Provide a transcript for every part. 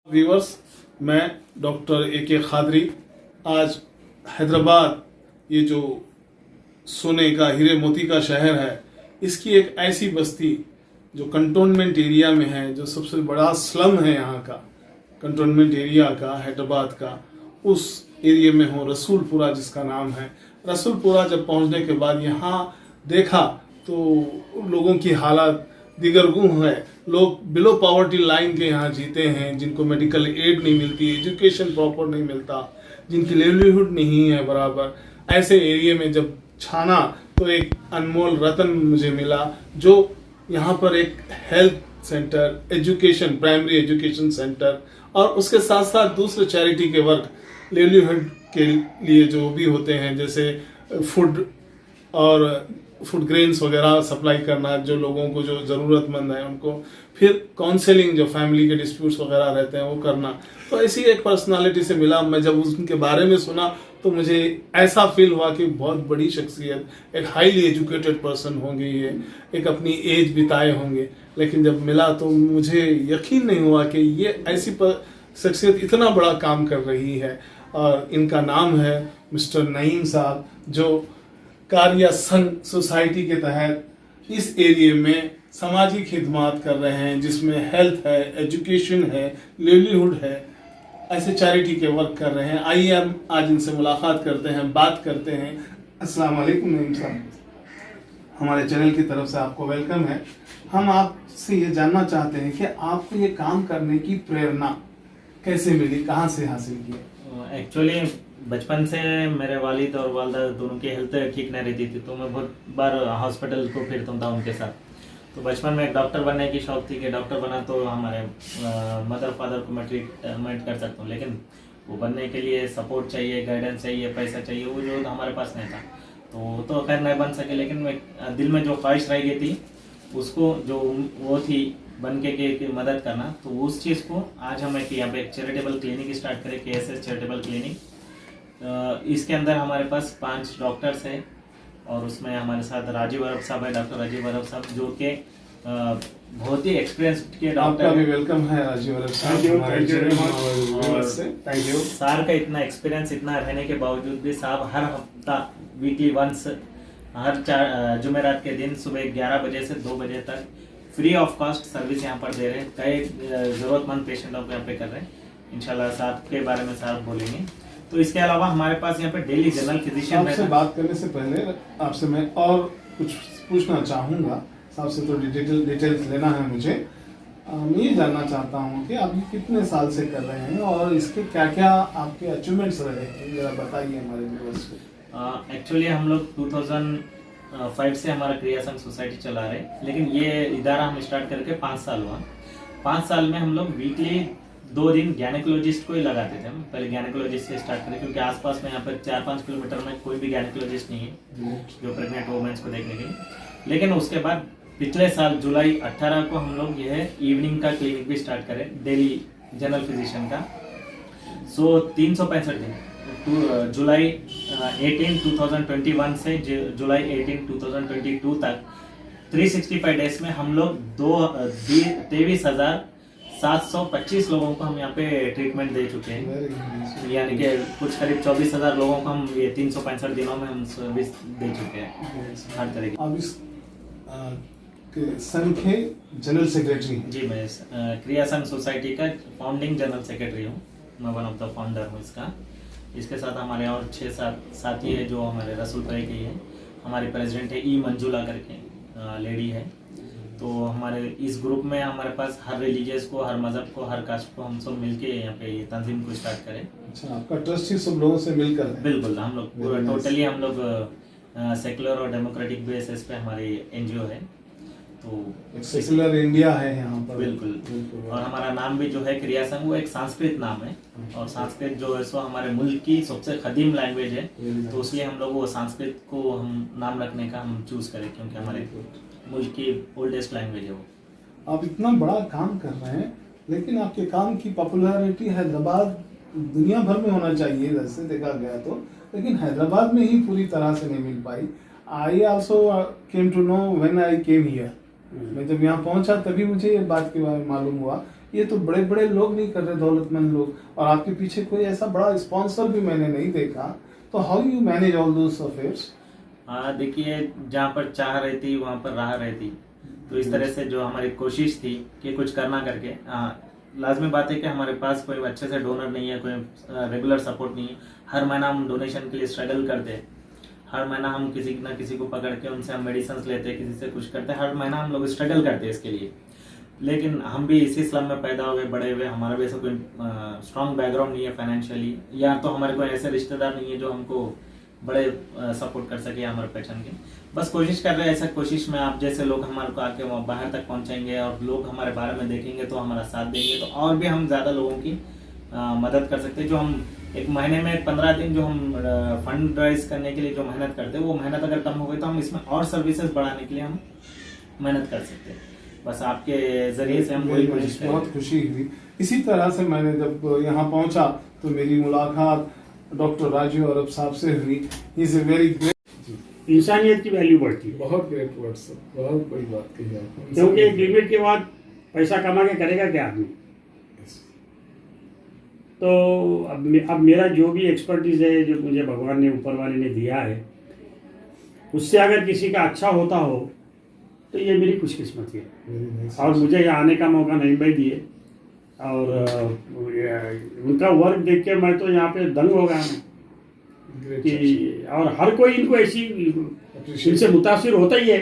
Viewers, मैं doctor A K. Qadri आज हैदराबाद, ये जो सोने का हीरे मोती का शहर है, इसकी एक ऐसी बस्ती जो कंटोनमेंट एरिया में है, जो सबसे बड़ा स्लम है यहाँ का कंटोनमेंट एरिया का, हैदराबाद का, उस एरिया में हूँ। रसूलपुरा जिसका नाम है। रसूलपुरा जब पहुँचने के बाद यहाँ देखा तो लोगों की हालत दिगरगू है। लोग बिलो पॉवर्टी लाइन के यहाँ जीते हैं, जिनको मेडिकल एड नहीं मिलती, एजुकेशन प्रॉपर नहीं मिलता, जिनकी लिवलीहुड नहीं है बराबर। ऐसे एरिया में जब छाना तो एक अनमोल रतन मुझे मिला, जो यहाँ पर एक health centre, education, primary education centre और उसके साथ साथ दूसरे चैरिटी के वर्क लिवलीहुड के लिए जो भी होते हैं, जैसे फूड और फूड ग्रेन्स वगैरह सप्लाई करना, जो लोगों को जो ज़रूरतमंद है उनको, फिर काउंसलिंग, जो फैमिली के डिस्प्यूट्स वगैरह रहते हैं वो करना। तो ऐसी एक पर्सनालिटी से मिला। मैं जब उनके बारे में सुना तो मुझे ऐसा फील हुआ कि बहुत बड़ी शख्सियत, एक हाईली एजुकेटेड पर्सन होंगे, ये एक अपनी एज बिताए होंगे। लेकिन जब मिला तो मुझे यकीन नहीं हुआ कि ये ऐसी शख्सियत इतना बड़ा काम कर रही है। और इनका नाम है मिस्टर नईम साहब, जो कार्य संघ सोसाइटी के तहत इस एरिया में सामाजिक खिदमत कर रहे हैं, जिसमें हेल्थ है, एजुकेशन है, लिवलीहुड है, ऐसे चैरिटी के वर्क कर रहे हैं। आइए हम आज इनसे मुलाकात करते हैं, बात करते हैं। अस्सलाम वालेकुम नईम साहब, हमारे चैनल की तरफ से आपको वेलकम है। हम आपसे ये जानना चाहते हैं कि आपको ये काम करने की प्रेरणा कैसे मिली, कहाँ से हासिल की? एक्चुअली बचपन से मेरे वालिद और वालदा दोनों की हेल्थ ठीक नहीं रहती थी, तो मैं बहुत बार हॉस्पिटल को फिरता था उनके साथ। तो बचपन में एक डॉक्टर बनने की शौक थी कि डॉक्टर बना तो हमारे मदर फादर को मैं ट्रीटमेंट कर सकता हूँ, लेकिन वो बनने के लिए सपोर्ट चाहिए, गाइडेंस चाहिए, पैसा चाहिए, वो जो हमारे पास नहीं था। तो खैर नहीं बन सके, लेकिन मैं दिल में जो ख्वाहिश रह गई थी उसको, जो वो थी बन के मदद करना, तो उस चीज़ को आज हम यहाँ पे एक चैरिटेबल क्लिनिक स्टार्ट करें, KSS चैरिटेबल क्लिनिक। इसके अंदर हमारे पास 5 डॉक्टर्स हैं और उसमें हमारे साथ राजीव अरब साहब है, डॉक्टर राजीव अरब साहब, जो कि बहुत ही एक्सपीरियंस्ड के डॉक्टर। आपका भी वेलकम है राजीव अरब साहब। Thank you. सार का इतना एक्सपीरियंस, इतना रहने के बावजूद भी साहब हर हफ्ता वीकली वंस, हर जुमेरात के दिन सुबह 11 बजे से 2 बजे तक फ्री ऑफ कॉस्ट सर्विस यहाँ पर दे रहे हैं। कई ज़रूरतमंद पेशेंटों को यहाँ पे कर रहे हैं। इंशाल्लाह साहब के बारे में साहब बोलेंगे। तो इसके अलावा हमारे पास यहाँ पे डेली जनरल फिजिशियन। आपसे बात करने से पहले आपसे मैं और कुछ पूछना चाहूँगा। साहब से तो डिटेल्स लेना है मुझे। मैं ये जानना चाहता हूँ कि आप कितने साल से कर रहे हैं और इसके क्या क्या आपके अचीवमेंट्स रहे हैं, जरा बताइए हमारे व्यूअर्स को। एक्चुअली हम लोग 2005 से हमारा क्रिया संघ सोसाइटी चला रहे हैं, लेकिन ये इदारा हम स्टार्ट करके 5 साल हुआ। 5 साल में हम लोग वीकली 2 दिन गैनेकोलॉजिस्ट को ही लगाते थे। हम पहले गैनेकोलॉजिस्ट से स्टार्ट करें, क्योंकि आसपास में यहाँ पर 4-5 किलोमीटर में कोई भी गैनेकोलॉजिस्ट नहीं है जो प्रेग्नेंट वुमेन्स को देखने के लिए। लेकिन उसके बाद पिछले साल जुलाई 18 को हम लोग यह इवनिंग का क्लिनिक भी स्टार्ट करें, डेली जनरल फिजिशियन का। 365 दिन, जुलाई 18 2021 से जुलाई 18 2022 तक 365 डेज में हम लोग 23,725 लोगों को हम यहाँ पे ट्रीटमेंट दे चुके हैं। यानी कि कुछ करीब 24,000 लोगों को हम ये 365 दिनों में हम सर्विस दे चुके हैं हर तरह की। अब इस संघ के जनरल सेक्रेटरी? जी, मैं क्रिया संघ सोसाइटी का फाउंडिंग जनरल सेक्रेटरी हूँ। मैं वन ऑफ द फाउंडर हूँ इसका। इसके साथ हमारे और 6-7 साथी है जो हमारे रसूलपुरा के है। हमारी प्रेसिडेंट है मंजूला करके लेडी है। तो हमारे इस ग्रुप में हमारे पास हर रिलीजियस को, हर मजहब को, हर कास्ट को हम सब मिलके यहाँ पे ये तंजीम को स्टार्ट करें। अच्छा, आपका ट्रस्ट ही सब लोगों से मिलकर है? बिल्कुल, हम लोग पूरा टोटली हम लोग सेकुलर और डेमोक्रेटिक बेसिस पे हमारी NGO है। तो सेकुलर इंडिया है यहाँ पर। बिल्कुल। और हमारा नाम भी जो है क्रिया संघ, वो एक संस्कृत नाम है, और संस्कृत जो है सो हमारे मुल्क की सबसे कदीम लैंग्वेज है। तो इसलिए हम लोग वो संस्कृत को हम नाम रखने का हम चूज करें, क्योंकि हमारे मुल्क की ओल्डेस्ट लैंग्वेज है वो। आप इतना बड़ा काम कर रहे हैं, लेकिन आपके काम की पॉपुलैरिटी हैदराबाद दुनिया भर में होना चाहिए वैसे देखा गया तो, लेकिन हैदराबाद में ही पूरी तरह से नहीं मिल पाई। I also came to know when I came here. मैं जब यहाँ पहुंचा तभी मुझे ये बात के बारे में मालूम हुआ ये तो बड़े बड़े लोग नहीं कर रहे, दौलतमंद लोग, और आपके पीछे कोई ऐसा बड़ा स्पॉन्सर भी मैंने नहीं देखा, तो how you manage all those affairs? हाँ देखिए, जहाँ पर चाह रहती वहाँ पर राह रहती, तो इस तरह से जो हमारी कोशिश थी कि कुछ करना करके, लाजमी बात है कि हमारे पास कोई अच्छे से डोनर नहीं है, कोई रेगुलर सपोर्ट नहीं है। हर महीना हम डोनेशन के लिए स्ट्रगल करते हैं, हर महीना हम किसी ना किसी को पकड़ के उनसे हम मेडिसिन लेते हैं, किसी से कुछ करते हैं, हर महीना हम लोग स्ट्रगल करते हैं इसके लिए। लेकिन हम भी इसी स्लम में पैदा हुए बड़े हुए, हमारा भी ऐसा कोई स्ट्रॉन्ग बैकग्राउंड नहीं है फाइनेंशियली, या तो हमारे कोई ऐसे रिश्तेदार नहीं है जो हमको बड़े सपोर्ट कर सके हमारे पहचान के। बस कोशिश कर रहे हैं, ऐसा कोशिश में आप जैसे लोग हमारे को आके वहाँ बाहर तक पहुँचाएंगे और लोग हमारे बारे में देखेंगे तो हमारा साथ देंगे, तो और भी हम ज़्यादा लोगों की मदद कर सकते हैं। जो हम एक महीने में 15 दिन जो हम फंड राइज करने के लिए जो मेहनत करते हैं, वो मेहनत अगर कम हो गई तो हम इसमें और सर्विसेज बढ़ाने के लिए हम मेहनत कर सकते हैं। बस आपके जरिए से हम वही कोशिश करें। बहुत खुशी हुई। इसी तरह से मैंने जब यहाँ पहुँचा तो मेरी मुलाकात डॉक्टर राजू अरब साहब से हुई। He is a very great, इंसानियत की वैल्यू बढ़ती है, बहुत ग्रेट वर्ड सर, बहुत बड़ी बात कही आपने। क्योंकि एक लिमिट के बाद पैसा कमा के करेगा क्या आदमी। तो अब मेरा जो भी एक्सपर्टीज है, जो मुझे भगवान ने ऊपर वाले ने दिया है, उससे अगर किसी का अच्छा होता हो तो ये मेरी खुशकिस्मती है। और मुझे यहाँ आने का मौका नहीं भाई दिए, और उनका वर्क देख के मैं तो यहाँ पे दंग हो गया हूँ कि, और हर कोई इनको ऐसी इनसे मुतासिर होता ही है।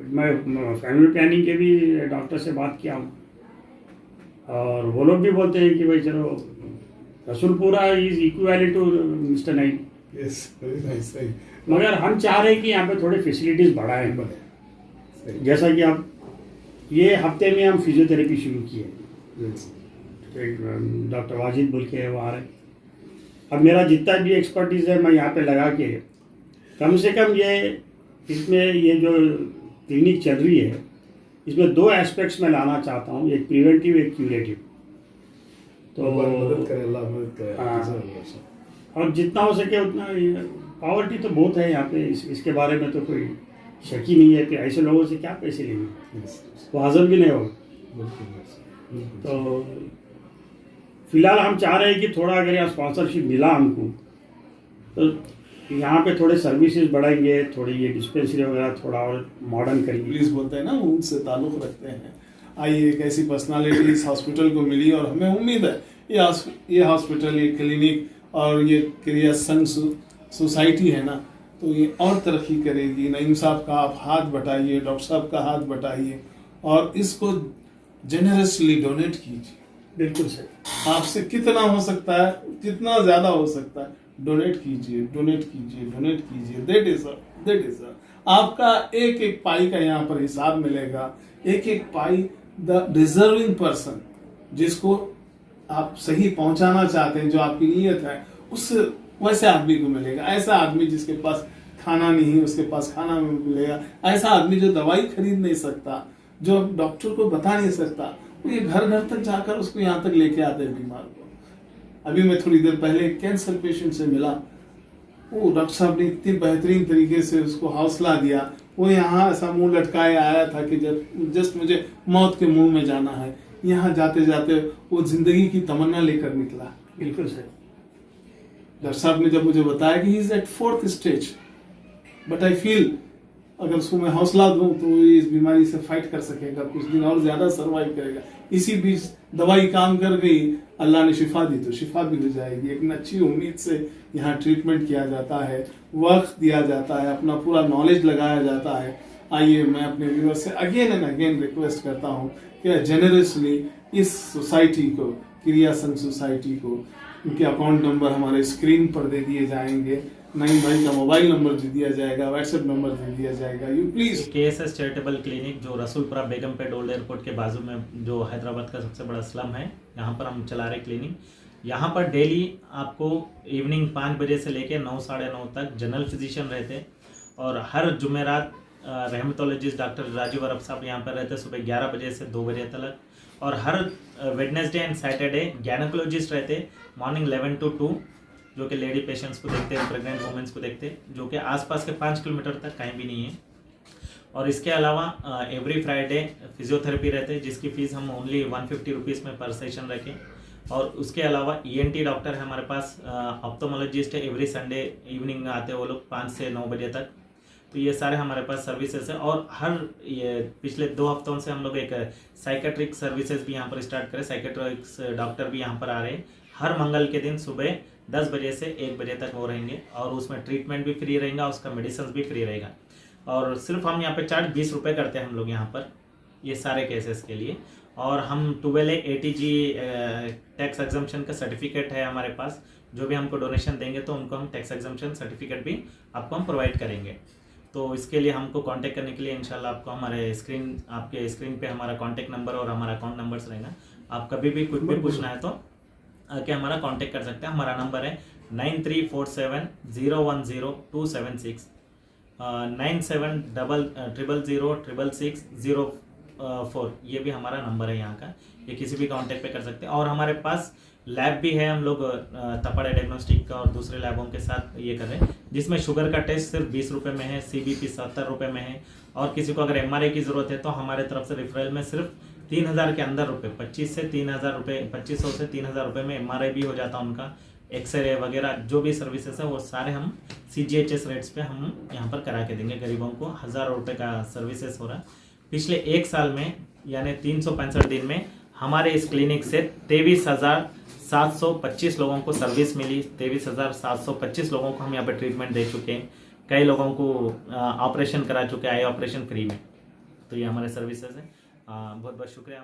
मैं फैमिली प्लानिंग के भी डॉक्टर से बात किया हूँ, और वो लोग भी बोलते हैं कि भाई चलो Rasulpura is equal to mister nine. मगर हम चाह रहे हैं कि यहाँ पे थोड़े फैसिलिटीज बढ़ाएं। जैसा कि आप ये हफ्ते में हम फिजियोथेरेपी शुरू की है, डॉक्टर वाजिद बोल के वो आ रहे। अब मेरा जितना भी एक्सपर्टीज है मैं यहाँ पे लगा के कम से कम ये इसमें ये जो क्लिनिक चल रही है इसमें 2 एस्पेक्ट्स में लाना चाहता हूँ, एक प्रिवेंटिव एक क्यूरेटिव। तो मदद करे, अल्लाह मदद करे। हाँ, और जितना हो सके उतना। पॉवर्टी तो बहुत है यहाँ पे, इसके बारे में तो कोई शक ही नहीं है कि ऐसे लोगों से क्या पैसे लेंगे, वो हजम भी नहीं होगा। तो फिलहाल हम चाह रहे हैं कि थोड़ा अगर यहाँ स्पॉन्सरशिप मिला हमको तो यहाँ पे थोड़े सर्विसेज बढ़ाएंगे, थोड़ी ये डिस्पेंसरी वगैरह थोड़ा और मॉडर्न करेंगे। पुलिस बोलते हैं ना, उनसे ताल्लुक़ रखते हैं। आइए, एक ऐसी पर्सनालिटी इस हॉस्पिटल को मिली और हमें उम्मीद है ये हॉस्पिटल, ये क्लिनिक और ये क्रिया संघ सोसाइटी है ना, तो ये और तरक्की करेगी। नईम साहब का आप हाथ बटाइए, डॉक्टर साहब का हाथ बटाइए और इसको जेनरसली डोनेट कीजिए। बिल्कुल सही। आपसे कितना हो सकता है, जितना ज़्यादा हो सकता है, डोनेट कीजिए, डोनेट कीजिए, डोनेट कीजिए। दैट इज आपका एक एक पाई का यहाँ पर हिसाब मिलेगा। एक एक पाई द डिजर्विंग पर्सन, जिसको आप सही पहुंचाना चाहते हैं, जो आपकी नीयत है, उस वैसे आदमी को मिलेगा। ऐसा आदमी जिसके पास खाना नहीं है उसके पास खाना मिलेगा। ऐसा आदमी जो दवाई खरीद नहीं सकता, जो डॉक्टर को बता नहीं सकता, वो ये घर घर तक जाकर उसको यहाँ तक लेके आते हैं बीमार को। अभी मैं थोड़ी देर पहले कैंसर पेशेंट से मिला, वो डॉक्टर साहब ने इतनी बेहतरीन तरीके से उसको हौसला दिया। वो यहाँ ऐसा मुंह लटकाए आया था कि जब जस्ट मुझे मौत के मुंह में जाना है। यहाँ जाते जाते वो जिंदगी की तमन्ना लेकर निकला। बिल्कुल सही। डॉक्टर साहब ने जब मुझे बताया कि he is at 4th stage, but I feel अगर उसको मैं हौसला दूं तो ये इस बीमारी से फाइट कर सकेगा, कुछ दिन और ज्यादा सरवाइव करेगा। इसी बीच दवाई काम कर गई, अल्लाह ने शिफा दी तो शिफा भी हो जाएगी। एक अच्छी उम्मीद से यहाँ ट्रीटमेंट किया जाता है, वक्त दिया जाता है, अपना पूरा नॉलेज लगाया जाता है। आइए, मैं अपने व्यूअर से अगेन एंड अगेन रिक्वेस्ट करता हूँ कि जेनरसली इस सोसाइटी को, क्रिया संघ सोसाइटी को, उनके अकाउंट नंबर हमारे स्क्रीन पर दे दिए जाएंगे, नईम भाई का मोबाइल नंबर दे दिया जाएगा, व्हाट्सएप नंबर दे दिया जाएगा। You please. KSS charitable clinic जो रसूलपुरा बेगमपेट ओल्ड एयरपोर्ट के बाजू में, जो हैदराबाद का सबसे बड़ा स्लम है, यहाँ पर हम चला रहे क्लिनिक। यहाँ पर डेली आपको इवनिंग 5 बजे से लेकर 9 साढ़े 9 तक जनरल फिजिशियन रहते, और हर जुमेरात रहमतोलॉजिस्ट डॉक्टर राजू अरब साहब यहाँ पर रहते सुबह 11 बजे से 2 बजे तक। और हर वेडनेसडे एंड सैटरडे गैनोकोलॉजिस्ट रहते मॉर्निंग 11 to 2, जो कि लेडी पेशेंट्स को देखते हैं, प्रेग्नेंट वुमेन्स को देखते हैं, जो कि आसपास के 5 किलोमीटर तक कहीं भी नहीं है। और इसके अलावा एवरी फ्राइडे फिजियोथेरेपी रहते हैं, जिसकी फ़ीस हम ओनली 150 रुपीज़ में पर सेशन रखें। और उसके अलावा ENT डॉक्टर है हमारे पास, ऑप्थोमोलॉजिस्ट है, एवरी संडे इवनिंग में आते हैं वो लोग 5 से 9 बजे तक। तो ये सारे हमारे पास सर्विसेज है। और हर ये पिछले 2 हफ्तों से हम लोग एक साइकेट्रिक सर्विसेज भी यहाँ पर स्टार्ट करें। साइकेट्रिक्स डॉक्टर भी यहाँ पर आ रहे हैं। हर मंगल के दिन सुबह 10 बजे से 1 बजे तक वो रहेंगे, और उसमें ट्रीटमेंट भी फ्री रहेगा, उसका मेडिसिन भी फ्री रहेगा। और सिर्फ हम यहाँ पे चार्ज 20 रुपये करते हैं हम लोग यहाँ पर ये सारे केसेस के लिए। और हम 12A ATG टैक्स एग्जम्पशन का सर्टिफिकेट है हमारे पास। जो भी हमको डोनेशन देंगे तो उनको हम टैक्स एग्जम्पशन सर्टिफिकेट भी आपको हम प्रोवाइड करेंगे। तो इसके लिए हमको कांटेक्ट करने के लिए इंशाल्लाह आपको हमारे आपके स्क्रीन पे हमारा कांटेक्ट नंबर और हमारा अकाउंट नंबर्स रहेगा। आप कभी भी कुछ भी पूछना है तो आके हमारा कांटेक्ट कर सकते हैं। हमारा नंबर है 9347010276 9700060604। ये भी हमारा नंबर है यहाँ का, ये किसी भी कांटेक्ट पे कर सकते हैं। और हमारे पास लैब भी है, हम लोग तपड़ा डायग्नोस्टिक का और दूसरे लैबों के साथ ये कर रहे हैं, जिसमें शुगर का टेस्ट सिर्फ 20 रुपये में है, CBP 70 रुपये में है। और किसी को अगर MRI की ज़रूरत है तो हमारे तरफ से रेफरल में सिर्फ 3000 के अंदर रुपये, 25 से 3000 रुपये, 2500 से 3000 रुपये में MRI भी हो जाता है उनका। एक्सरे वगैरह जो भी सर्विसेज है वो सारे हम CGHS रेट्स पे हम यहाँ पर करा के देंगे गरीबों को। 1000 रुपये का सर्विसेज हो रहा है। पिछले 1 साल में यानी 365 दिन में हमारे इस क्लिनिक से 23,725 लोगों को सर्विस मिली। 23,725 लोगों को हम यहाँ पे ट्रीटमेंट दे चुके हैं। कई लोगों को ऑपरेशन करा चुके हैं, आई ऑपरेशन फ्री में। तो ये हमारे सर्विसेज है। बहुत बहुत शुक्रिया।